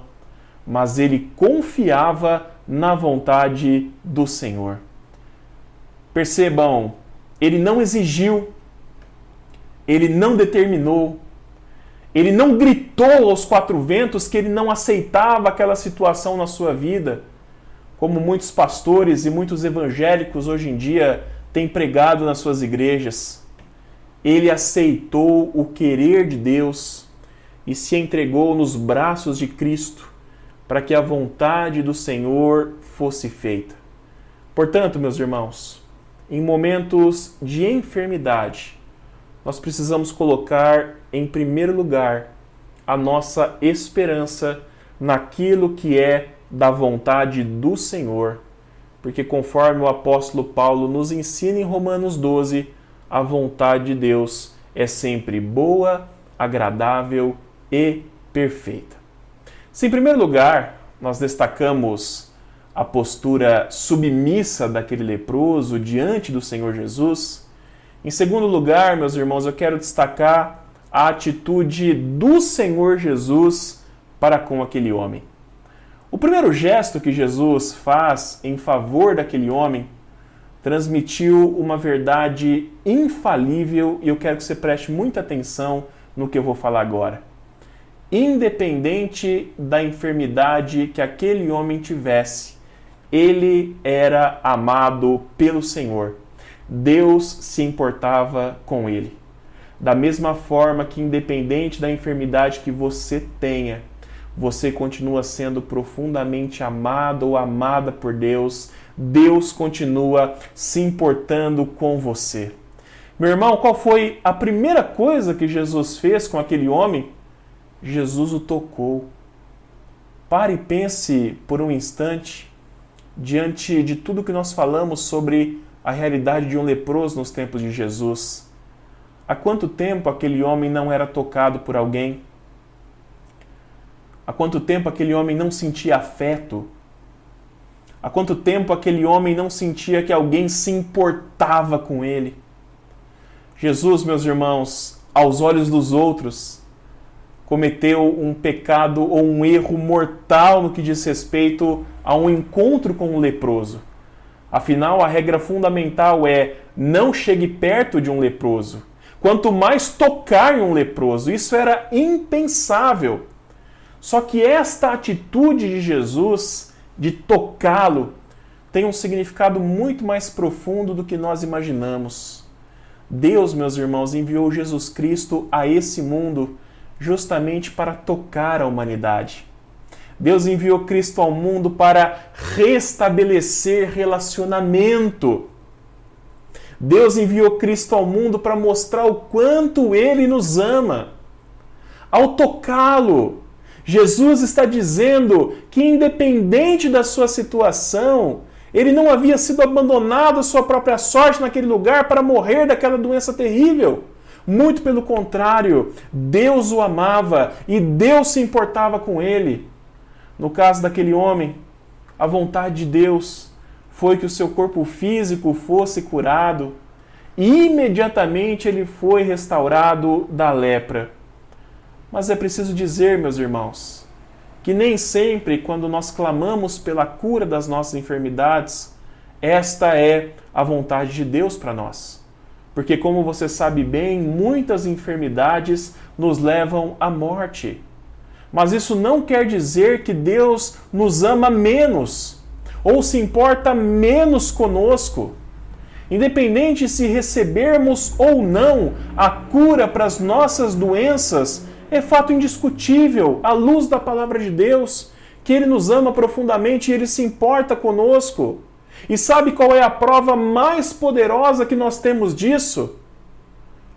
mas ele confiava na vontade do Senhor. Percebam, ele não exigiu, ele não determinou, ele não gritou aos quatro ventos que ele não aceitava aquela situação na sua vida, como muitos pastores e muitos evangélicos hoje em dia têm pregado nas suas igrejas. Ele aceitou o querer de Deus e se entregou nos braços de Cristo para que a vontade do Senhor fosse feita. Portanto, meus irmãos, em momentos de enfermidade, nós precisamos colocar em primeiro lugar a nossa esperança naquilo que é da vontade do Senhor, porque conforme o apóstolo Paulo nos ensina em Romanos 12, a vontade de Deus é sempre boa, agradável e perfeita. Se em primeiro lugar nós destacamos a postura submissa daquele leproso diante do Senhor Jesus, em segundo lugar, meus irmãos, eu quero destacar a atitude do Senhor Jesus para com aquele homem. O primeiro gesto que Jesus faz em favor daquele homem transmitiu uma verdade infalível e eu quero que você preste muita atenção no que eu vou falar agora. Independente da enfermidade que aquele homem tivesse, ele era amado pelo Senhor. Deus se importava com ele. Da mesma forma que, independente da enfermidade que você tenha, você continua sendo profundamente amado ou amada por Deus. Deus continua se importando com você. Meu irmão, qual foi a primeira coisa que Jesus fez com aquele homem? Jesus o tocou. Pare e pense por um instante, diante de tudo que nós falamos sobre a realidade de um leproso nos tempos de Jesus. Há quanto tempo aquele homem não era tocado por alguém? Há quanto tempo aquele homem não sentia afeto? Há quanto tempo aquele homem não sentia que alguém se importava com ele? Jesus, meus irmãos, aos olhos dos outros, cometeu um pecado ou um erro mortal no que diz respeito a um encontro com um leproso. Afinal, a regra fundamental é: não chegue perto de um leproso. Quanto mais tocar em um leproso, isso era impensável. Só que esta atitude de Jesus, de tocá-lo, tem um significado muito mais profundo do que nós imaginamos. Deus, meus irmãos, enviou Jesus Cristo a esse mundo justamente para tocar a humanidade. Deus enviou Cristo ao mundo para restabelecer relacionamento. Deus enviou Cristo ao mundo para mostrar o quanto Ele nos ama. Ao tocá-lo, Jesus está dizendo que, independente da sua situação, ele não havia sido abandonado à sua própria sorte naquele lugar para morrer daquela doença terrível. Muito pelo contrário, Deus o amava e Deus se importava com ele. No caso daquele homem, a vontade de Deus foi que o seu corpo físico fosse curado e imediatamente ele foi restaurado da lepra. Mas é preciso dizer, meus irmãos, que nem sempre, quando nós clamamos pela cura das nossas enfermidades, esta é a vontade de Deus para nós. Porque, como você sabe bem, muitas enfermidades nos levam à morte. Mas isso não quer dizer que Deus nos ama menos ou se importa menos conosco. Independente se recebermos ou não a cura para as nossas doenças, é fato indiscutível, à luz da palavra de Deus, que Ele nos ama profundamente e Ele se importa conosco. E sabe qual é a prova mais poderosa que nós temos disso?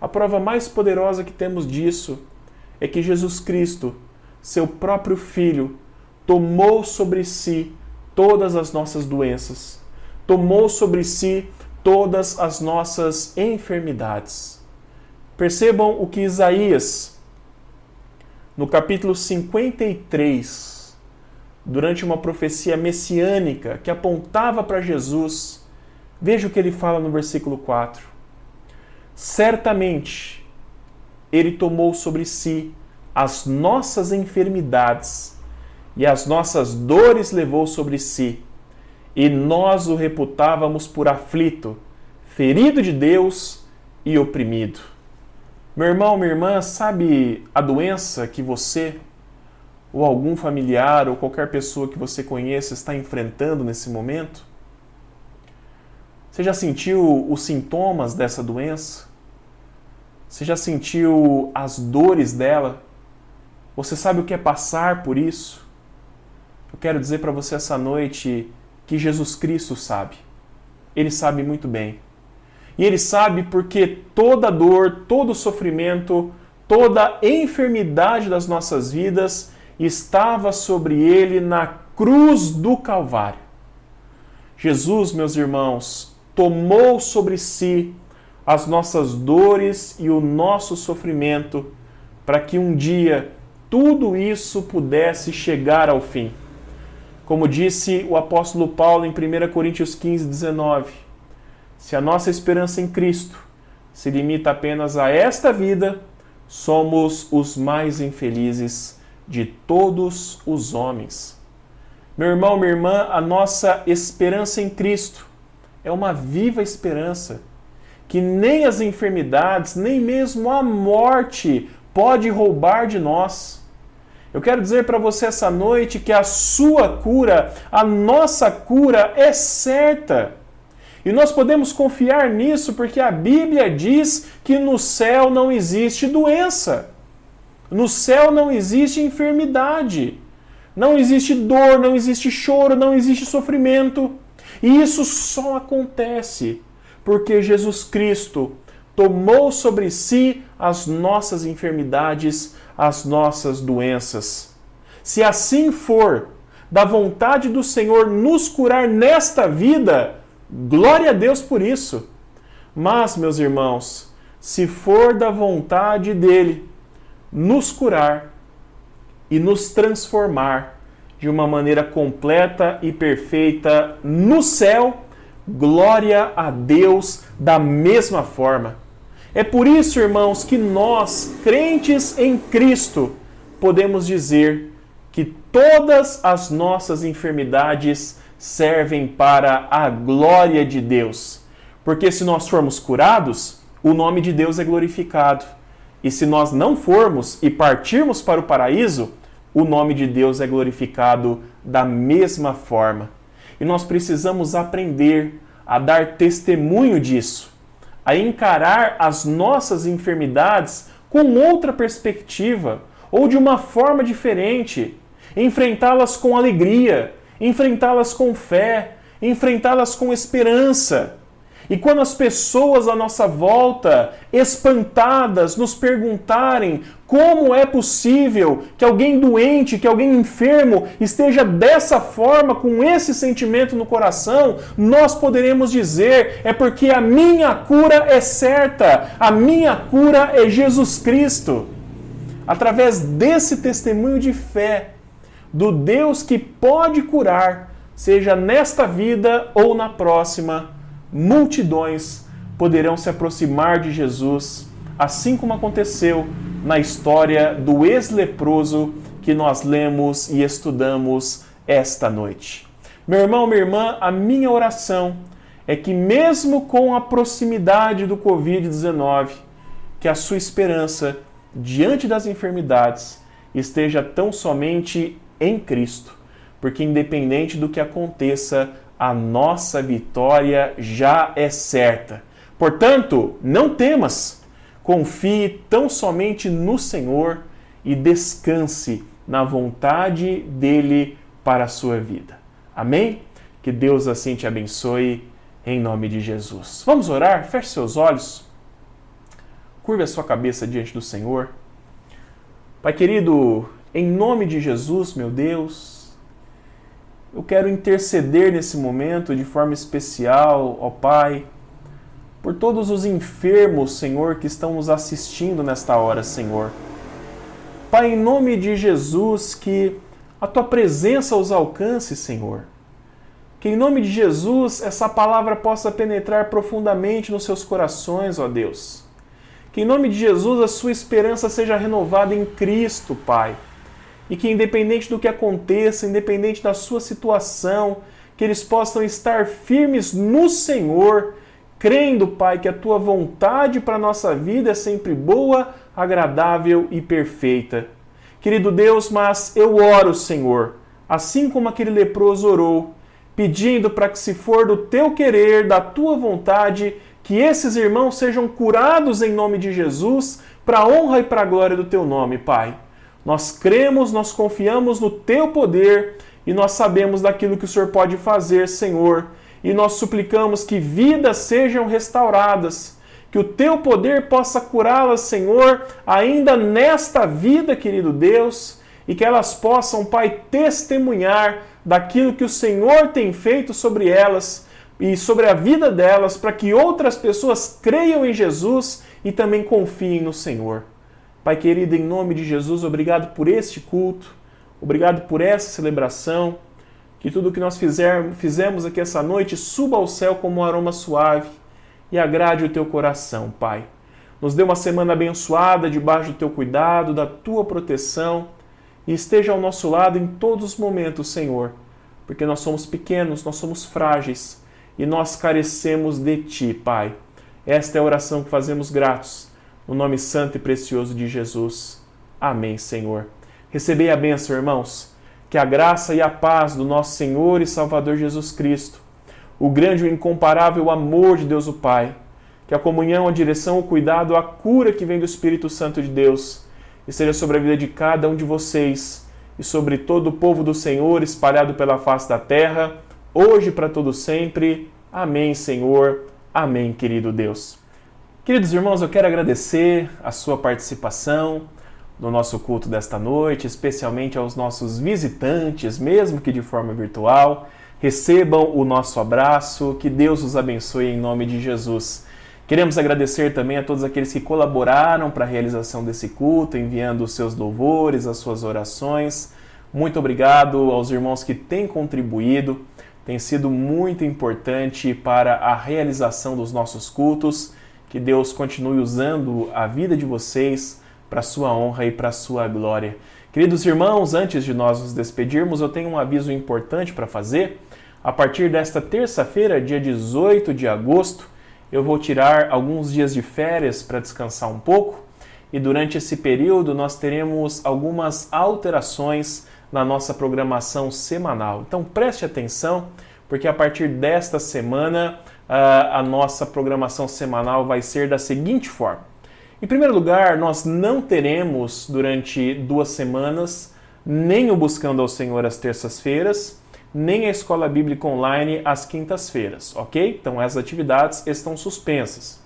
A prova mais poderosa que temos disso é que Jesus Cristo, seu próprio Filho, tomou sobre si todas as nossas doenças, tomou sobre si todas as nossas enfermidades. Percebam o que Isaías, no capítulo 53, durante uma profecia messiânica que apontava para Jesus, veja o que ele fala no versículo 4. Certamente, ele tomou sobre si as nossas enfermidades e as nossas dores levou sobre si, e nós o reputávamos por aflito, ferido de Deus e oprimido. Meu irmão, minha irmã, sabe a doença que você, ou algum familiar, ou qualquer pessoa que você conheça está enfrentando nesse momento? Você já sentiu os sintomas dessa doença? Você já sentiu as dores dela? Você sabe o que é passar por isso? Eu quero dizer para você essa noite que Jesus Cristo sabe. Ele sabe muito bem. E Ele sabe porque toda dor, todo sofrimento, toda enfermidade das nossas vidas estava sobre Ele na cruz do Calvário. Jesus, meus irmãos, tomou sobre si as nossas dores e o nosso sofrimento para que um dia tudo isso pudesse chegar ao fim. Como disse o apóstolo Paulo em 1 Coríntios 15, 19, se a nossa esperança em Cristo se limita apenas a esta vida, somos os mais infelizes de todos os homens. Meu irmão, minha irmã, a nossa esperança em Cristo é uma viva esperança que nem as enfermidades, nem mesmo a morte pode roubar de nós. Eu quero dizer para você essa noite que a sua cura, a nossa cura é certa. E nós podemos confiar nisso porque a Bíblia diz que no céu não existe doença. No céu não existe enfermidade. Não existe dor, não existe choro, não existe sofrimento. E isso só acontece porque Jesus Cristo tomou sobre si as nossas enfermidades, as nossas doenças. Se assim for, da vontade do Senhor nos curar nesta vida, glória a Deus por isso. Mas, meus irmãos, se for da vontade dele nos curar e nos transformar, de uma maneira completa e perfeita no céu. Glória a Deus da mesma forma. É por isso, irmãos, que nós, crentes em Cristo, podemos dizer que todas as nossas enfermidades servem para a glória de Deus. Porque se nós formos curados, o nome de Deus é glorificado. E se nós não formos e partirmos para o paraíso, o nome de Deus é glorificado da mesma forma. E nós precisamos aprender a dar testemunho disso, a encarar as nossas enfermidades com outra perspectiva ou de uma forma diferente, enfrentá-las com alegria, enfrentá-las com fé, enfrentá-las com esperança. E quando as pessoas à nossa volta, espantadas, nos perguntarem como é possível que alguém doente, que alguém enfermo esteja dessa forma, com esse sentimento no coração, nós poderemos dizer: é porque a minha cura é certa, a minha cura é Jesus Cristo. Através desse testemunho de fé, do Deus que pode curar, seja nesta vida ou na próxima, multidões poderão se aproximar de Jesus, assim como aconteceu na história do ex-leproso que nós lemos e estudamos esta noite. Meu irmão, minha irmã, a minha oração é que mesmo com a proximidade do Covid-19, que a sua esperança diante das enfermidades esteja tão somente em Cristo, porque independente do que aconteça, a nossa vitória já é certa. Portanto, não temas, confie tão somente no Senhor e descanse na vontade dEle para a sua vida. Amém? Que Deus assim te abençoe, em nome de Jesus. Vamos orar? Feche seus olhos. Curve a sua cabeça diante do Senhor. Pai querido, em nome de Jesus, meu Deus, eu quero interceder nesse momento de forma especial, ó Pai, por todos os enfermos, Senhor, que estão nos assistindo nesta hora, Senhor. Pai, em nome de Jesus, que a Tua presença os alcance, Senhor. Que em nome de Jesus essa palavra possa penetrar profundamente nos seus corações, ó Deus. Que em nome de Jesus a sua esperança seja renovada em Cristo, Pai. E que independente do que aconteça, independente da sua situação, que eles possam estar firmes no Senhor, crendo, Pai, que a Tua vontade para a nossa vida é sempre boa, agradável e perfeita. Querido Deus, mas eu oro, Senhor, assim como aquele leproso orou, pedindo para que, se for do Teu querer, da Tua vontade, que esses irmãos sejam curados em nome de Jesus, para a honra e para a glória do Teu nome, Pai. Nós cremos, nós confiamos no Teu poder e nós sabemos daquilo que o Senhor pode fazer, Senhor. E nós suplicamos que vidas sejam restauradas, que o Teu poder possa curá-las, Senhor, ainda nesta vida, querido Deus, e que elas possam, Pai, testemunhar daquilo que o Senhor tem feito sobre elas e sobre a vida delas, para que outras pessoas creiam em Jesus e também confiem no Senhor. Pai querido, em nome de Jesus, obrigado por este culto, obrigado por essa celebração, que tudo o que nós fizemos aqui essa noite suba ao céu como um aroma suave e agrade o Teu coração, Pai. Nos dê uma semana abençoada, debaixo do Teu cuidado, da Tua proteção, e esteja ao nosso lado em todos os momentos, Senhor, porque nós somos pequenos, nós somos frágeis e nós carecemos de Ti, Pai. Esta é a oração que fazemos gratos. No nome santo e precioso de Jesus. Amém, Senhor. Recebei a bênção, irmãos. Que a graça e a paz do nosso Senhor e Salvador Jesus Cristo, o grande e incomparável amor de Deus o Pai, que a comunhão, a direção, o cuidado, a cura que vem do Espírito Santo de Deus, esteja sobre a vida de cada um de vocês e sobre todo o povo do Senhor espalhado pela face da terra, hoje e para todo sempre. Amém, Senhor. Amém, querido Deus. Queridos irmãos, eu quero agradecer a sua participação no nosso culto desta noite, especialmente aos nossos visitantes, mesmo que de forma virtual. Recebam o nosso abraço, que Deus os abençoe em nome de Jesus. Queremos agradecer também a todos aqueles que colaboraram para a realização desse culto, enviando os seus louvores, as suas orações. Muito obrigado aos irmãos que têm contribuído. Tem sido muito importante para a realização dos nossos cultos. Que Deus continue usando a vida de vocês para a sua honra e para a sua glória. Queridos irmãos, antes de nós nos despedirmos, eu tenho um aviso importante para fazer. A partir desta terça-feira, dia 18 de agosto, eu vou tirar alguns dias de férias para descansar um pouco. E durante esse período nós teremos algumas alterações na nossa programação semanal. Então preste atenção, porque a partir desta semana a nossa programação semanal vai ser da seguinte forma. Em primeiro lugar, nós não teremos durante 2 semanas nem o Buscando ao Senhor às terças-feiras, nem a Escola Bíblica Online às quintas-feiras, ok? Então as atividades estão suspensas.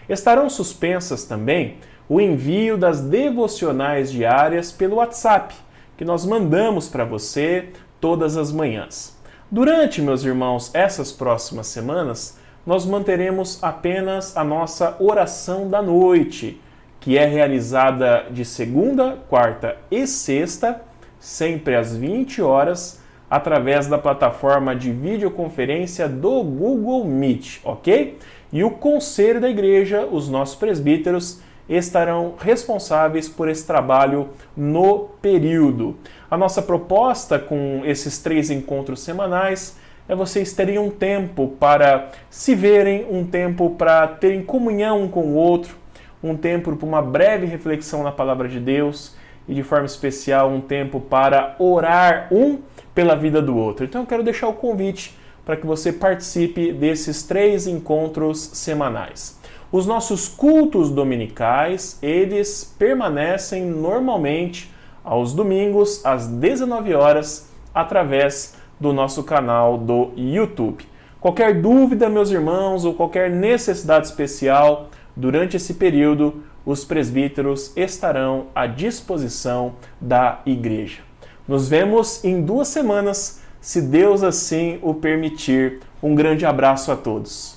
Estarão suspensas também o envio das devocionais diárias pelo WhatsApp, que nós mandamos para você todas as manhãs. Durante, meus irmãos, essas próximas semanas, nós manteremos apenas a nossa oração da noite, que é realizada de segunda, quarta e sexta, sempre às 20 horas, através da plataforma de videoconferência do Google Meet, ok? E o conselho da igreja, os nossos presbíteros, estarão responsáveis por esse trabalho no período. A nossa proposta com esses 3 encontros semanais é vocês terem um tempo para se verem, um tempo para terem comunhão um com o outro, um tempo para uma breve reflexão na palavra de Deus e, de forma especial, um tempo para orar um pela vida do outro. Então eu quero deixar o convite para que você participe desses 3 encontros semanais. Os nossos cultos dominicais, eles permanecem normalmente aos domingos, às 19 horas, através do nosso canal do YouTube. Qualquer dúvida, meus irmãos, ou qualquer necessidade especial, durante esse período, os presbíteros estarão à disposição da igreja. Nos vemos em 2 semanas, se Deus assim o permitir. Um grande abraço a todos.